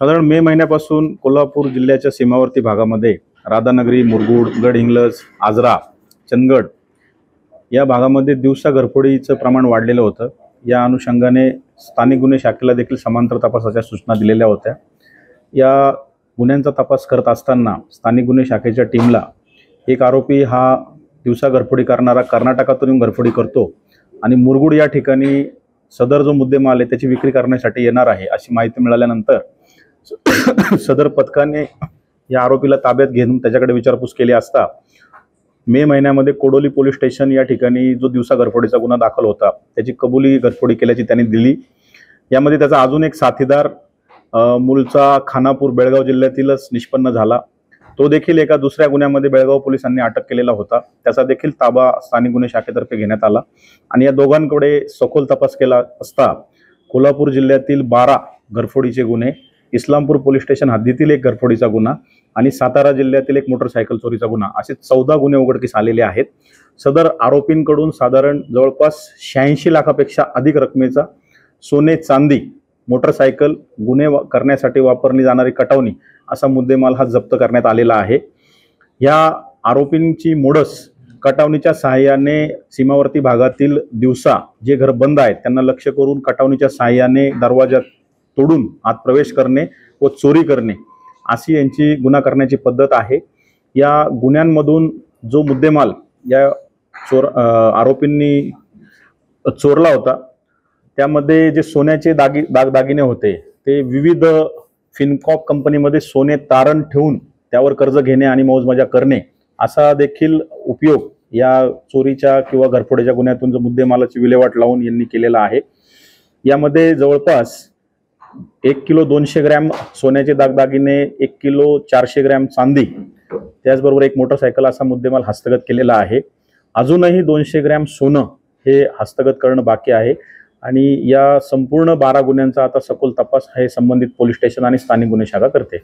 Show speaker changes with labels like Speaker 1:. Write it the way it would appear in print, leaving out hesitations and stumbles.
Speaker 1: साधारण मे महिन्यापासून कोल्हापूर जिल्ह्याच्या सीमावर्ती भागामध्ये राधानगरी, मुरगुड, गडहिंग्लज, आजरा, चंदगड या भागामध्ये दिवसा घरफोडीचं प्रमाण वाढलेलं होतं। या अनुषंगाने स्थानिक गुन्हे शाखेला देखील समांतर तपासाच्या सूचना दिलेल्या होत्या। या गुन्ह्यांचा तपास करत असताना स्थानिक गुन्हे शाखेच्या टीमला एक आरोपी हा दिवसा घरफोडी करणारा कर्नाटकातून येऊन घरफोडी करतो आणि मुरगुड या ठिकाणी सदर जो मुद्देमाल आहे त्याची विक्री करण्यासाठी येणार आहे अशी माहिती मिळाल्यानंतर सदर पथकाने या आरोपीला ताब्यात घेऊन त्याच्याकडे विचारपूस केली असता मे महिन्यामध्ये कोडोली पोलीस स्टेशन या ठिकाणी जो दिवसा घरफोडीचा गुन्हा दाखल होता त्याची कबुली घरफोडी केल्याची त्यांनी दिली। यामध्ये त्याचा अजून एक साथीदार मूळचा खानापूर बेळगाव जिल्ह्यातीलच निष्पन्न झाला। तो देखील एका दुसऱ्या गुन्ह्यामध्ये बेळगाव पोलिसांनी अटक केलेला होता। त्याचा देखील ताबा स्थानिक गुन्हे शाखेतर्फे घेण्यात आला आणि या दोघांकडे सखोल तपास केला असता कोल्हापूर जिल्ह्यातील 12 घरफोडीचे गुन्हे, इस्लामपूर पोलीस स्टेशन हद्दीतील एक घरफोडीचा गुन्हा आणि सातारा जिल्ह्यातील एक मोटरसायकल चोरीचा गुन्हा असे 14 गुन्हे उघडकीस आलेले आहेत। सदर आरोपींकडून साधारण जवळपास 86 लाखापेक्षा अधिक रकमेचा सोने, चांदी, मोटरसायकल, गुन्हे करण्यासाठी वापरली जाणारी कटावणी असा मुद्देमाल हा जप्त करण्यात आलेला आहे। या आरोपींची मोडस कटावणीच्या सहाय्याने सीमावर्ती भागातील दिवसा जे घर बंद आहेत त्यांना लक्ष्य करून कटावणीच्या सहाय्याने दरवाजा तोडून आत प्रवेश करणे व चोरी करणे अशी यांची गुन्हा करण्याची पद्धत आहे। या गुन्ह्यांमधून जो मुद्देमाल या आरोपींनी चोरला होता त्यामध्ये जे सोन्याचे दागिने होते ते विविध फिनकॉप कंपनीमध्ये सोने तारण ठेवून त्यावर कर्ज घेणे आणि मौजमजा करणे असा देखील उपयोग या चोरीच्या किंवा घरफोडीच्या गुन्ह्यातून जो मुद्देमालाची विल्हेवाट लावून यांनी केलेला आहे। यामध्ये जवळपास 1 किलो 200 ग्रॅम सोन्याचे दागिने, 1 किलो 400 ग्रॅम चांदी, त्याचबरोबर एक मोटरसायकल असा मुद्देमाल हस्तगत केलेला आहे। अजूनही 200 ग्रॅम सोनं हे हस्तगत करणं बाकी आहे आणि या संपूर्ण 12 गुन्ह्यांचा आता सखोल तपास हे संबंधित पोलीस स्टेशन आणि स्थानिक गुन्हे शाखा करते।